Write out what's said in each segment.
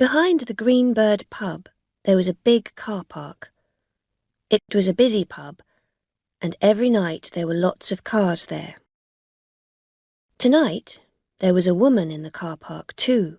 Behind the Greenbird pub, there was a big car park. It was a busy pub, and every night there were lots of cars there. Tonight, there was a woman in the car park too.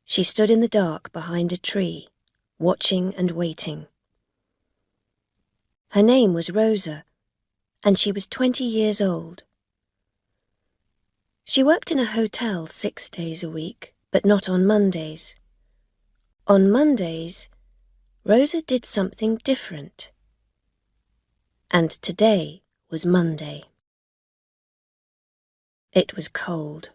She stood in the dark behind a tree, watching and waiting. Her name was Rosa, and she was 20 years old. She worked in a hotel 6 days a week, but not on Mondays. On Mondays, Rosa did something different. And today was Monday. It was cold.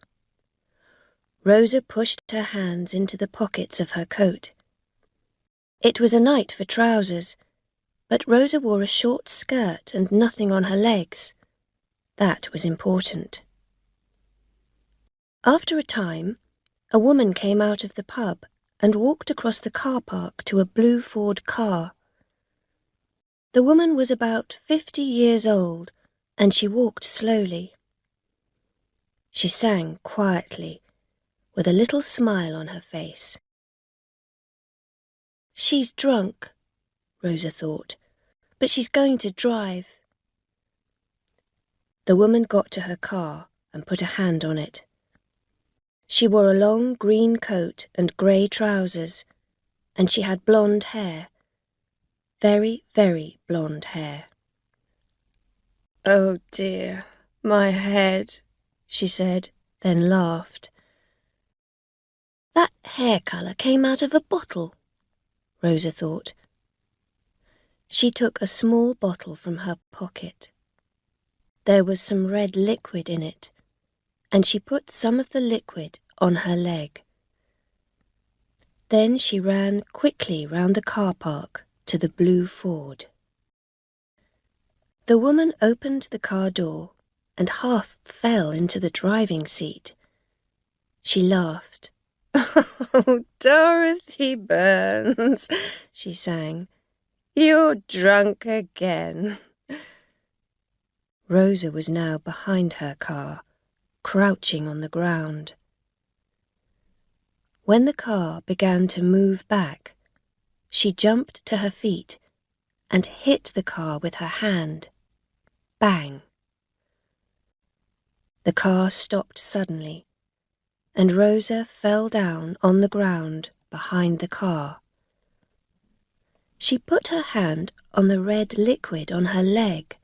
Rosa pushed her hands into the pockets of her coat. It was a night for trousers, but Rosa wore a short skirt and nothing on her legs. That was important. After a time, a woman came out of the pub and walked across the car park to a blue Ford car. The woman was about 50 years old, and she walked slowly. She sang quietly, with a little smile on her face. She's drunk, Rosa thought, but she's going to drive. The woman got to her car and put a hand on it. She wore a long green coat and grey trousers, and she had blonde hair. Very, very blonde hair. "Oh dear, my head," she said, then laughed. That hair colour came out of a bottle, Rosa thought. She took a small bottle from her pocket. There was some red liquid in it, and she put some of the liquid on her leg. Then she ran quickly round the car park to the blue Ford. The woman opened the car door and half fell into the driving seat. She laughed. "Oh, Dorothy Burns," she sang. "You're drunk again." Rosa was now behind her car, crouching on the ground. When the car began to move back, she jumped to her feet and hit the car with her hand. Bang! The car stopped suddenly, and Rosa fell down on the ground behind the car. She put her hand on the red liquid on her leg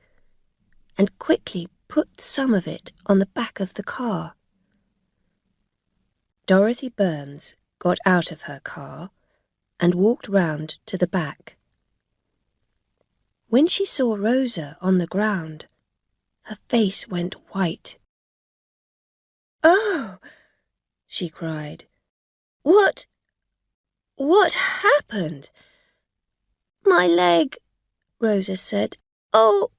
and quickly put some of it on the back of the car. Dorothy Burns got out of her car and walked round to the back. When she saw Rosa on the ground, her face went white. "Oh!" she cried. What happened?" "My leg," Rosa said. "Oh,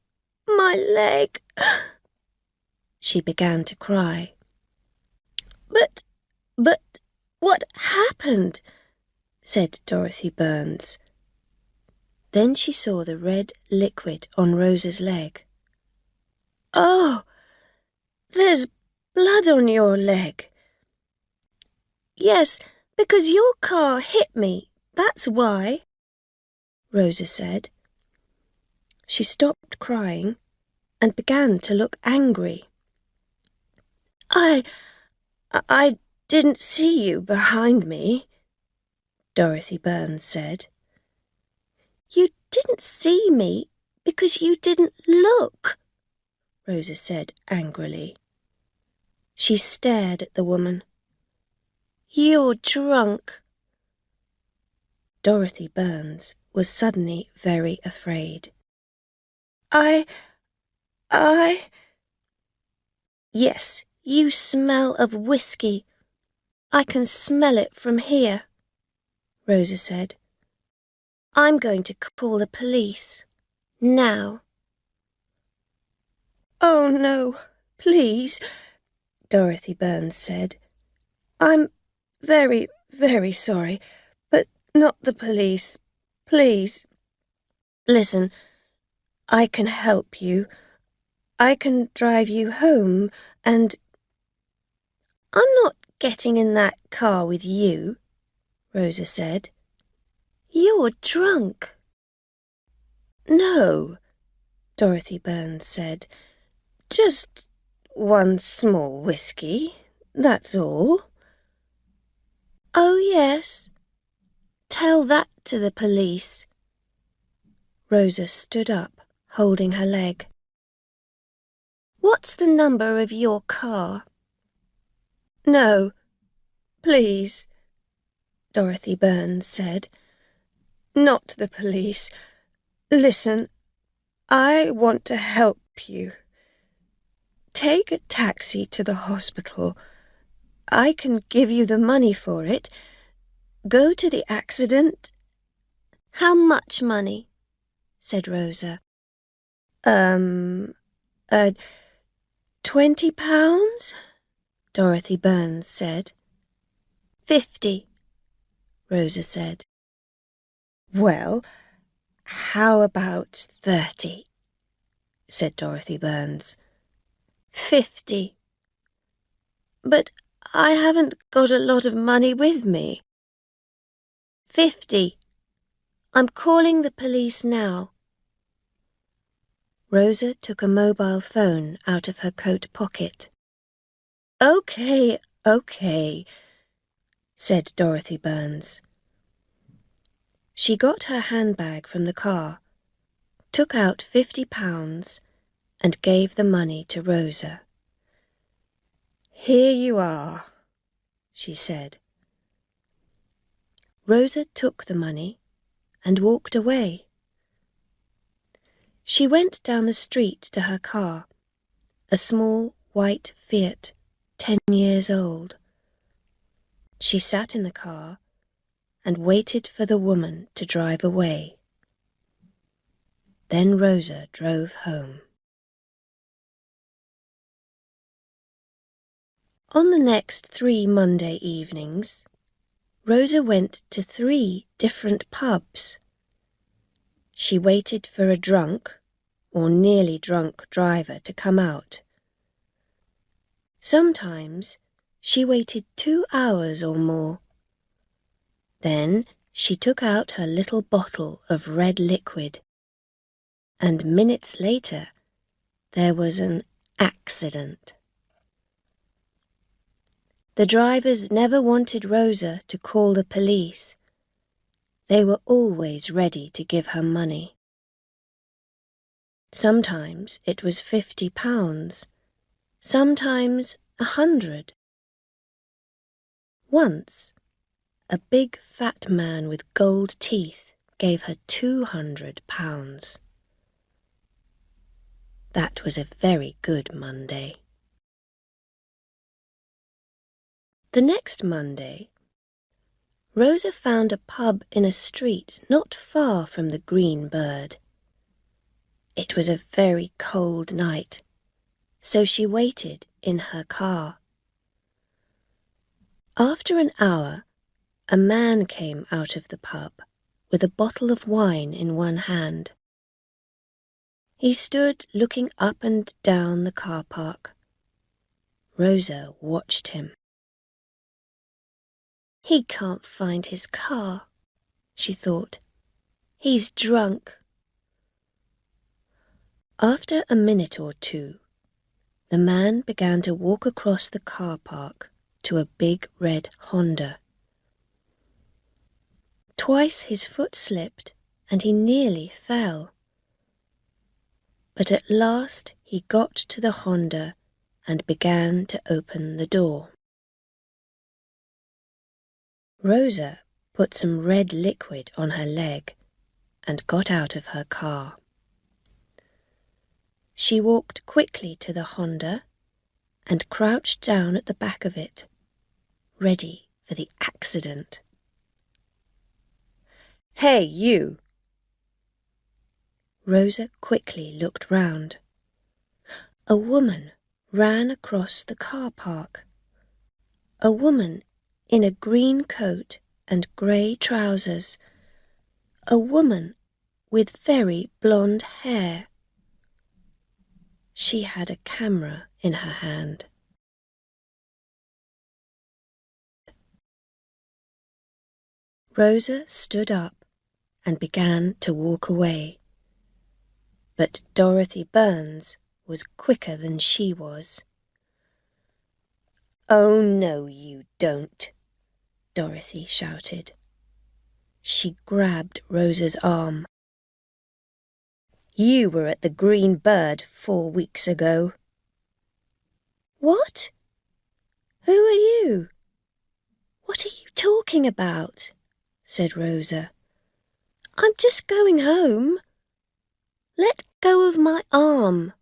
my leg." She began to cry. But what happened?" said Dorothy Burns. Then she saw the red liquid on Rosa's leg. "Oh, there's blood on your leg." "Yes, because your car hit me, that's why," Rosa said. She stopped crying and began to look angry. I didn't see you behind me," Dorothy Burns said. "You didn't see me because you didn't look," Rosa said angrily. She stared at the woman. "You're drunk." Dorothy Burns was suddenly very afraid. I... "Yes, you smell of whiskey. I can smell it from here," Rosa said. "I'm going to call the police. Now." "Oh, no, please," Dorothy Burns said. "I'm very, very sorry, but not the police. Please. Listen, I can help you. I can drive you home, and..." "I'm not getting in that car with you," Rosa said. "You're drunk." "No," Dorothy Burns said. "Just one small whiskey, that's all." "Oh, yes. Tell that to the police." Rosa stood up, holding her leg. "What's the number of your car?" "No, please," Dorothy Burns said. "Not the police. Listen, I want to help you. Take a taxi to the hospital. I can give you the money for it. Go to the accident." "How much money?" said Rosa. £20, Dorothy Burns said. "50, Rosa said. "Well, how about 30, said Dorothy Burns. 50. "But I haven't got a lot of money with me." 50. I'm calling the police now." Rosa took a mobile phone out of her coat pocket. "OK, said Dorothy Burns. She got her handbag from the car, took out £50 and gave the money to Rosa. "Here you are," she said. Rosa took the money and walked away. She went down the street to her car, a small white Fiat, 10 years old. She sat in the car and waited for the woman to drive away. Then Rosa drove home. On the next 3 Monday evenings, Rosa went to 3 different pubs. She waited for a drunk or nearly drunk driver to come out. Sometimes she waited 2 hours or more. Then she took out her little bottle of red liquid, and minutes later there was an accident. The drivers never wanted Rosa to call the police. They were always ready to give her money. Sometimes it was £50, sometimes 100. Once, a big fat man with gold teeth gave her £200. That was a very good Monday. The next Monday, Rosa found a pub in a street not far from the Green Bird. It was a very cold night, so she waited in her car. After an hour, a man came out of the pub with a bottle of wine in one hand. He stood looking up and down the car park. Rosa watched him. "He can't find his car," she thought. "He's drunk." After a minute or two, the man began to walk across the car park to a big red Honda. Twice his foot slipped and he nearly fell. But at last he got to the Honda and began to open the door. Rosa put some red liquid on her leg and got out of her car. She walked quickly to the Honda and crouched down at the back of it, ready for the accident. "Hey, you!" Rosa quickly looked round. A woman ran across the car park. A woman in a green coat and grey trousers. A woman with very blonde hair. She had a camera in her hand. Rosa stood up and began to walk away. But Dorothy Burns was quicker than she was. "Oh, no, you don't," Dorothy shouted. She grabbed Rosa's arm. "You were at the Green Bird 4 weeks ago." "What? Who are you? What are you talking about?" said Rosa. "I'm just going home. Let go of my arm."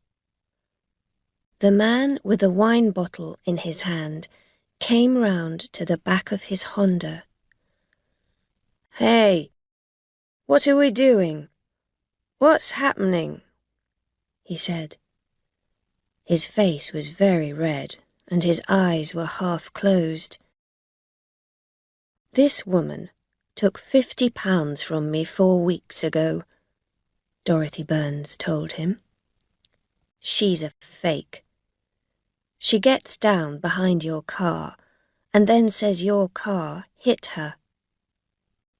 The man with a wine bottle in his hand came round to the back of his Honda. "Hey, what are we doing? What's happening?" he said. His face was very red and his eyes were half closed. "This woman took £50 from me 4 weeks ago," Dorothy Burns told him. "She's a fake. She gets down behind your car and then says your car hit her.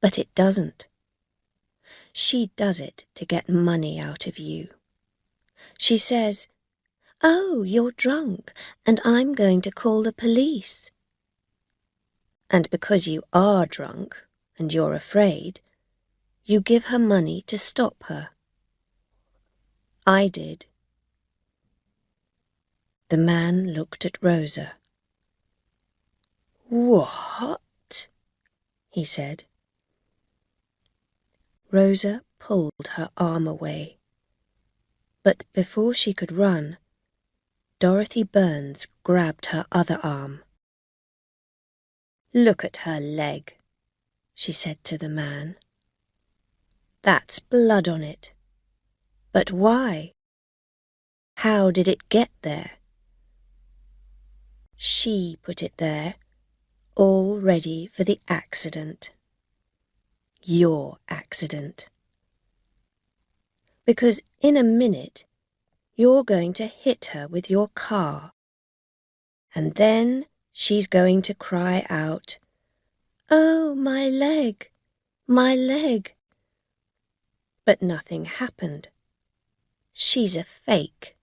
But it doesn't. She does it to get money out of you. She says, 'Oh, you're drunk and I'm going to call the police.' And because you are drunk and you're afraid, you give her money to stop her. I did." The man looked at Rosa. "What?" he said. Rosa pulled her arm away. But before she could run, Dorothy Burns grabbed her other arm. "Look at her leg," she said to the man. "That's blood on it. But why? How did it get there?" "She put it there, all ready for the accident. Your accident. Because in a minute, you're going to hit her with your car. And then she's going to cry out, 'Oh, my leg, my leg.' But nothing happened. She's a fake."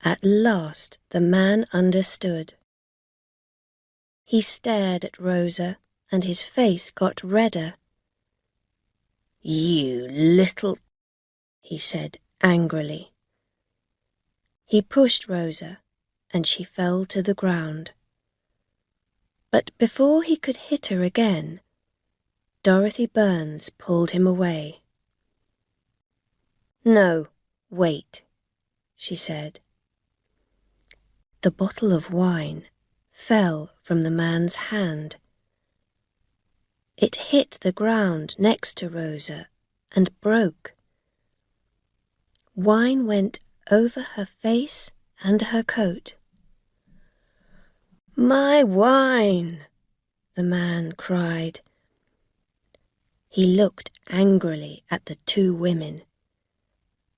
At last the man understood. He stared at Rosa and his face got redder. "You little," he said angrily. He pushed Rosa and she fell to the ground. But before he could hit her again, Dorothy Burns pulled him away. "No, wait," she said. The bottle of wine fell from the man's hand. It hit the ground next to Rosa and broke. Wine went over her face and her coat. "My wine!" the man cried. He looked angrily at the 2 women,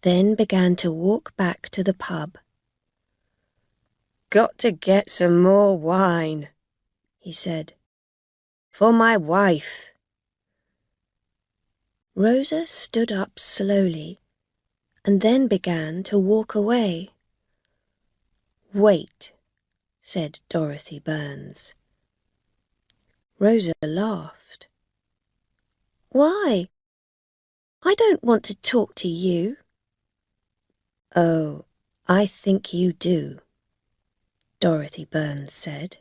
then began to walk back to the pub. "Got to get some more wine," he said. "For my wife." Rosa stood up slowly and then began to walk away. "Wait," said Dorothy Burns. Rosa laughed. "Why? I don't want to talk to you." "Oh, I think you do," Dorothy Burns said.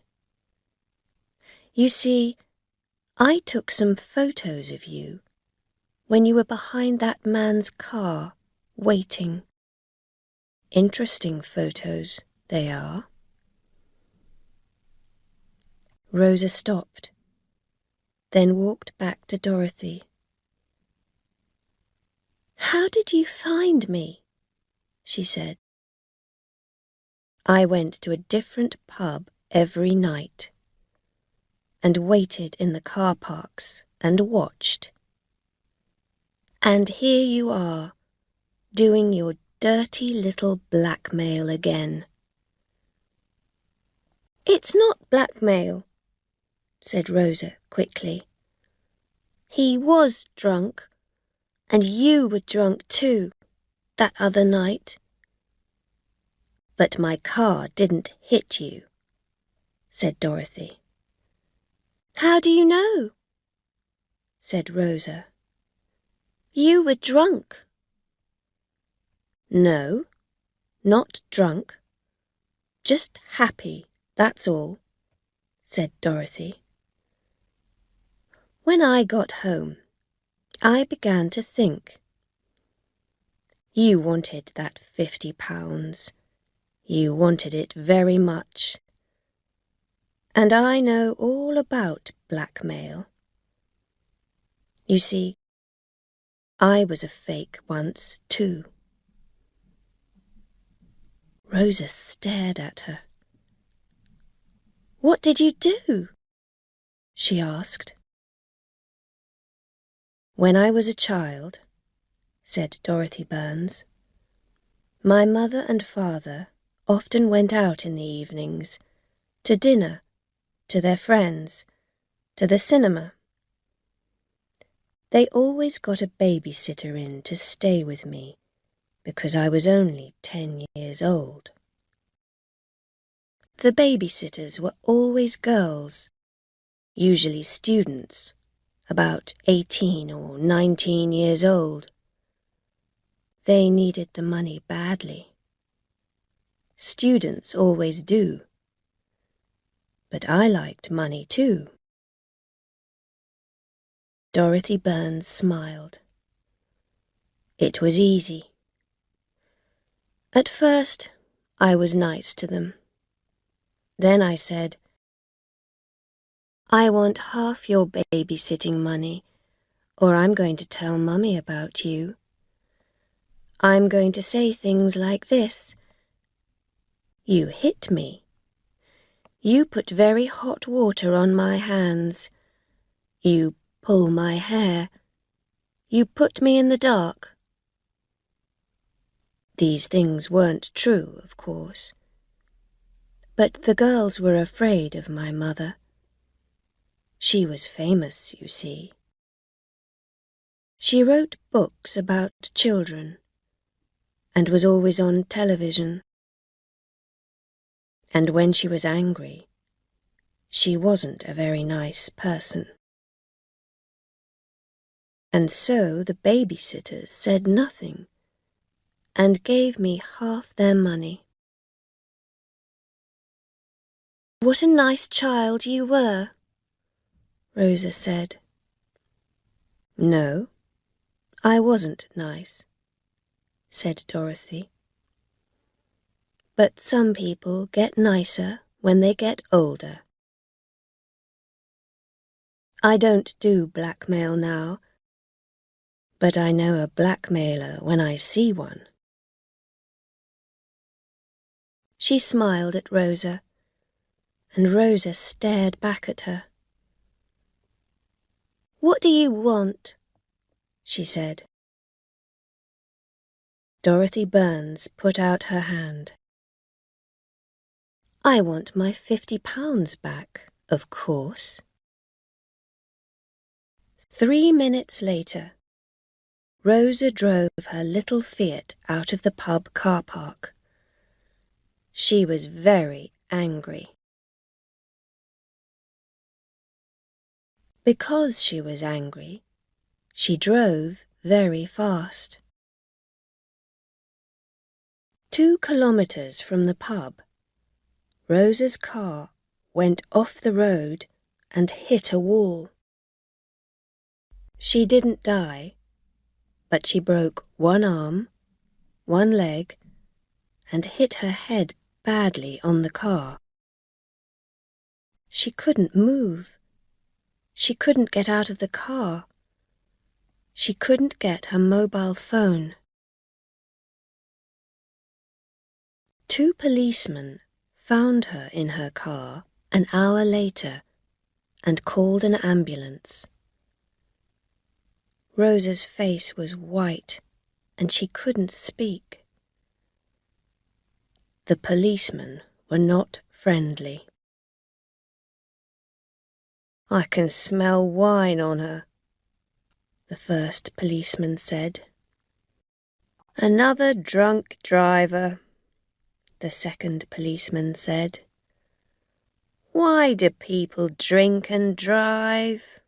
"You see, I took some photos of you when you were behind that man's car, waiting. Interesting photos, they are." Rosa stopped, then walked back to Dorothy. "How did you find me?" she said. "I went to a different pub every night and waited in the car parks and watched. And here you are, doing your dirty little blackmail again." "It's not blackmail. said Rosa quickly. He was drunk, and you were drunk too, that other night. But my car didn't hit you, said Dorothy. How do you know? Said Rosa. You were drunk. No, not drunk. Just happy, that's all, said Dorothy. When I got home, I began to think. You wanted that £50. You wanted it very much. And I know all about blackmail. You see, I was a fake once, too. Rosa stared at her. What did you do? She asked. When I was a child, said Dorothy Burns, my mother and father often went out in the evenings, to dinner, to their friends, to the cinema. They always got a babysitter in to stay with me, because I was only 10 years old. The babysitters were always girls, usually students, about 18 or 19 years old. They needed the money badly. Students always do. But I liked money too. Dorothy Burns smiled. It was easy. At first, I was nice to them. Then I said, I want half your babysitting money, or I'm going to tell Mummy about you. I'm going to say things like this. You hit me. You put very hot water on my hands. You pull my hair. You put me in the dark. These things weren't true, of course. But the girls were afraid of my mother. She was famous, you see. She wrote books about children and was always on television. And when she was angry, she wasn't a very nice person. And so the babysitters said nothing and gave me half their money. What a nice child you were, Rosa said. No, I wasn't nice, said Dorothy. But some people get nicer when they get older. I don't do blackmail now, but I know a blackmailer when I see one. She smiled at Rosa, and Rosa stared back at her. What do you want? She said. Dorothy Burns put out her hand. I want my £50 back, of course. 3 minutes later, Rosa drove her little Fiat out of the pub car park. She was very angry. Because she was angry, she drove very fast. 2 kilometres from the pub, Rosa's car went off the road and hit a wall. She didn't die, but she broke one arm, one leg, and hit her head badly on the car. She couldn't move. She couldn't get out of the car. She couldn't get her mobile phone. 2 policemen found her in her car an hour later and called an ambulance. Rosa's face was white and she couldn't speak. The policemen were not friendly. I can smell wine on her, the first policeman said. Another drunk driver, the second policeman said. Why do people drink and drive?